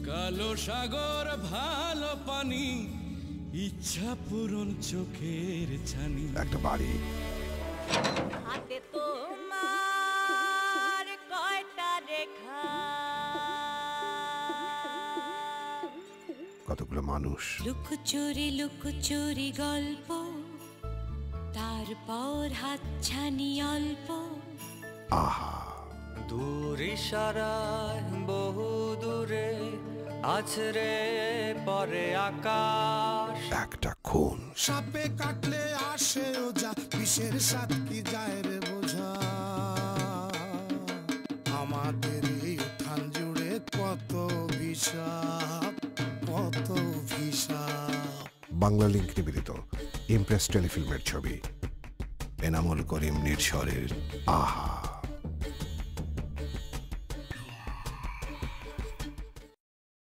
কালো সাগর ভালো পানি, ইচ্ছা পূরণ চোখের ছানি। একটা বাড়ি, হাতে তোমার কয়টা রেখা, কতগুলো মানুষ, লুকোচুরি গল্প, তারপর হাতছানি অল্প। আহা, দূর ইশারায় বহু দূরে আছড়ে পরে আকাশ। একটা খুন, সাপে কাটলে আসে ওজা, বিষের সাথ কি যায় রে বোঝা। আমাদের এই উঠান জুড়ে কত ভিসাব, কত ভিসাব। বাংলা লিংক নিবেদিত ইমপ্রেস টেলিফিল্মের ছবি, এনামুল করিম নির্ঝরের আহা।